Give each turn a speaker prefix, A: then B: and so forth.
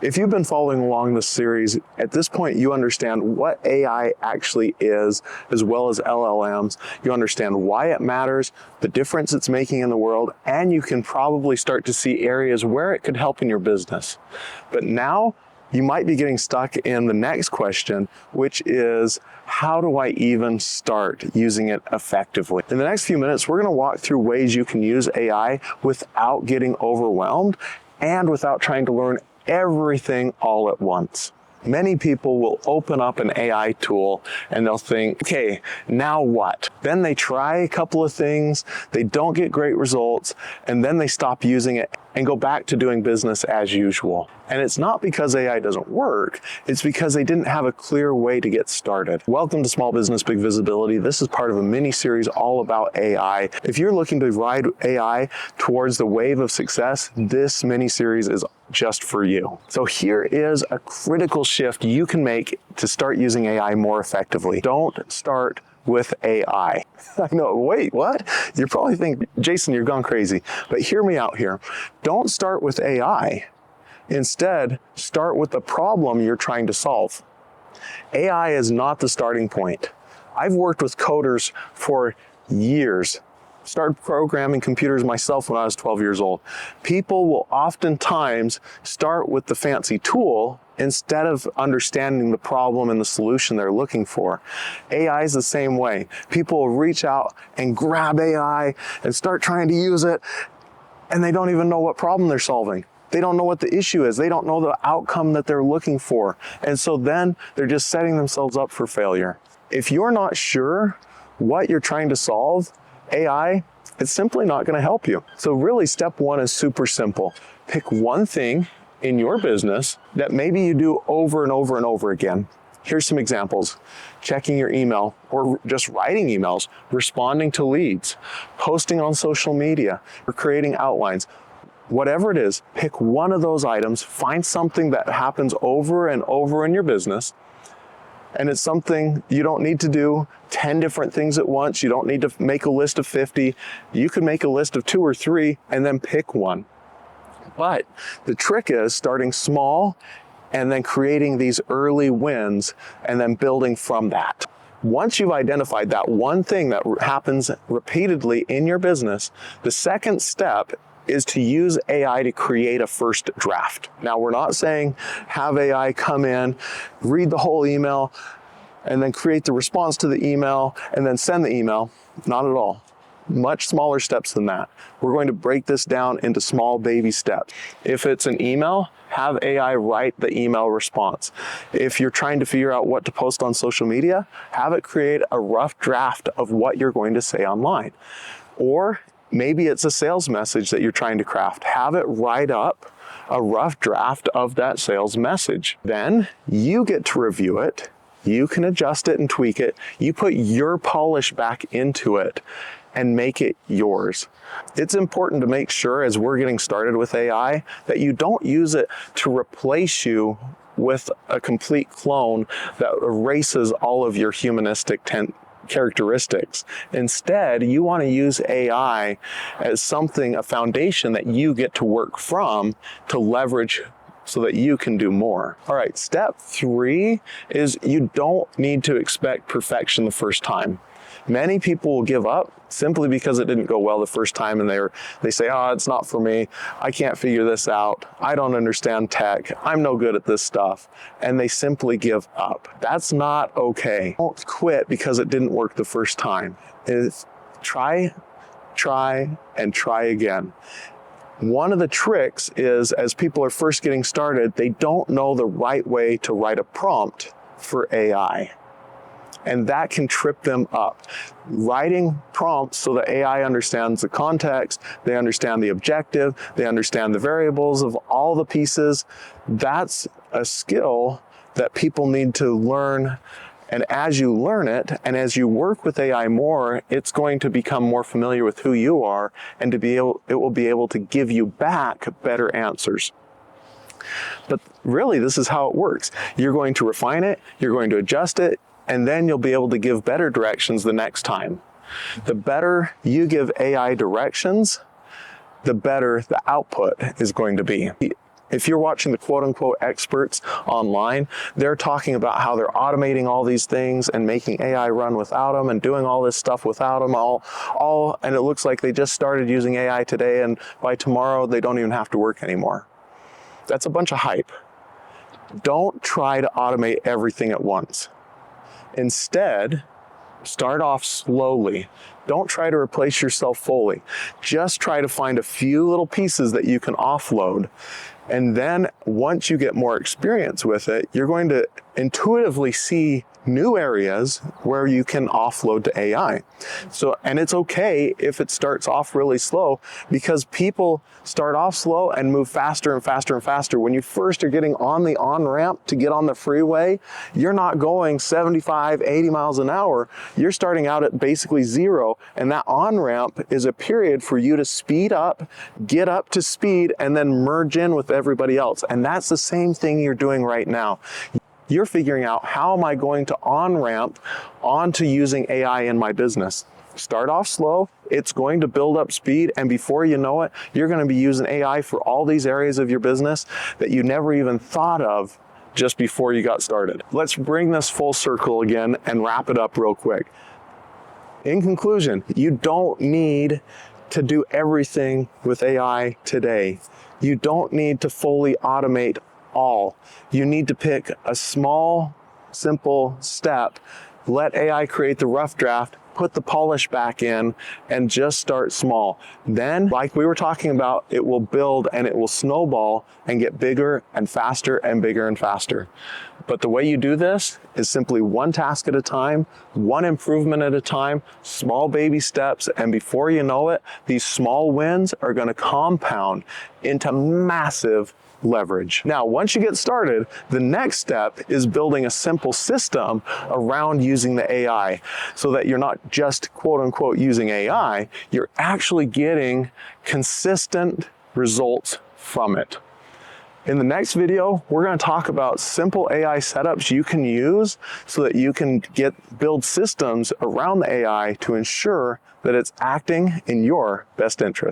A: If you've been following along this series, at this point you understand what AI actually is, as well as LLMs. You understand why it matters, the difference it's making in the world, and you can probably start to see areas where it could help in your business. But now you might be getting stuck in the next question, which is, how do I even start using it effectively? In the next few minutes, we're going to walk through ways you can use AI without getting overwhelmed and without trying to learn everything all at once. Many people will open up an AI tool and they'll think, okay, now what? Then they try a couple of things, they don't get great results, and then they stop using it and go back to doing business as usual. And it's not because AI doesn't work, it's because they didn't have a clear way to get started. Welcome to Small Business Big Visibility. This is part of a mini series all about AI. If you're looking to ride AI towards the wave of success, this mini series is just for you. So here is a critical shift you can make to start using AI more effectively. Don't start with AI. I know, wait, what? You're probably thinking, Jason, you're gone crazy. But hear me out here. Don't start with AI. Instead, start with the problem you're trying to solve. AI is not the starting point. I've worked with coders for years. Started programming computers myself when I was 12 years old. People will oftentimes start with the fancy tool instead of understanding the problem and the solution they're looking for. AI is the same way. People will reach out and grab AI and start trying to use it, and they don't even know what problem they're solving. They don't know what the issue is. They don't know the outcome that they're looking for. And so then they're just setting themselves up for failure. If you're not sure what you're trying to solve, AI, it's simply not going to help you. So really, step one is super simple. Pick one thing in your business that maybe you do over and over and over again. Here's some examples. Checking your email or just writing emails, responding to leads, posting on social media, or creating outlines. Whatever it is, pick one of those items, find something that happens over and over in your business, and it's something you don't need to do 10 different things at once. You don't need to make a list of 50. You can make a list of 2 or 3 and then pick one. But the trick is starting small and then creating these early wins and then building from that. Once you've identified that one thing that happens repeatedly in your business, the second step is to use AI to create a first draft. Now, we're not saying have AI come in, read the whole email, and then create the response to the email, and then send the email. Not at all. Much smaller steps than that. We're going to break this down into small baby steps. If it's an email, have AI write the email response. If you're trying to figure out what to post on social media, have it create a rough draft of what you're going to say online. Or maybe it's a sales message that you're trying to craft. Have it write up a rough draft of that sales message. Then you get to review it. You can adjust it and tweak it. You put your polish back into it and make it yours. It's important to make sure, as we're getting started with AI, that you don't use it to replace you with a complete clone that erases all of your humanistic characteristics. Instead, you want to use AI as something, a foundation that you get to work from to leverage so that you can do more. All right, step 3 is you don't need to expect perfection the first time. Many people will give up simply because it didn't go well the first time and they say, oh, it's not for me. I can't figure this out. I don't understand tech. I'm no good at this stuff. And they simply give up. That's not okay. Don't quit because it didn't work the first time. It's try, and try again. One of the tricks is, as people are first getting started, they don't know the right way to write a prompt for AI. And that can trip them up. Writing prompts so that AI understands the context, they understand the objective, they understand the variables of all the pieces. That's a skill that people need to learn. And as you learn it, and as you work with AI more, it's going to become more familiar with who you are, and it will be able to give you back better answers. But really, this is how it works. You're going to refine it, you're going to adjust it, and then you'll be able to give better directions the next time. The better you give AI directions, the better the output is going to be. If you're watching the quote-unquote experts online, they're talking about how they're automating all these things and making AI run without them and doing all this stuff without them and it looks like they just started using AI today and by tomorrow they don't even have to work anymore. That's a bunch of hype. Don't try to automate everything at once. Instead, start off slowly. Don't try to replace yourself fully. Just try to find a few little pieces that you can offload. And then once you get more experience with it, you're going to intuitively see new areas where you can offload to AI. And it's okay if it starts off really slow, because people start off slow and move faster and faster and faster. When you first are getting on the on-ramp to get on the freeway, you're not going 75, 80 miles an hour. You're starting out at basically zero, and that on-ramp is a period for you to speed up, get up to speed, and then merge in with everybody else. And that's the same thing you're doing right now. You're figuring out, how am I going to on-ramp onto using AI in my business? Start off slow, it's going to build up speed, and before you know it, you're going to be using AI for all these areas of your business that you never even thought of just before you got started. Let's bring this full circle again and wrap it up real quick. In conclusion, you don't need to do everything with AI today. You don't need to fully automate all. You need to pick a small, simple step, let AI create the rough draft, put the polish back in, and just start small. Then, like we were talking about, it will build and it will snowball and get bigger and faster and bigger and faster. But the way you do this is simply one task at a time, one improvement at a time, small baby steps, and before you know it, these small wins are going to compound into massive leverage. Now, once you get started, the next step is building a simple system around using the AI so that you're not just quote unquote using AI, you're actually getting consistent results from it. In the next video, we're going to talk about simple AI setups you can use so that you can build systems around the AI to ensure that it's acting in your best interest.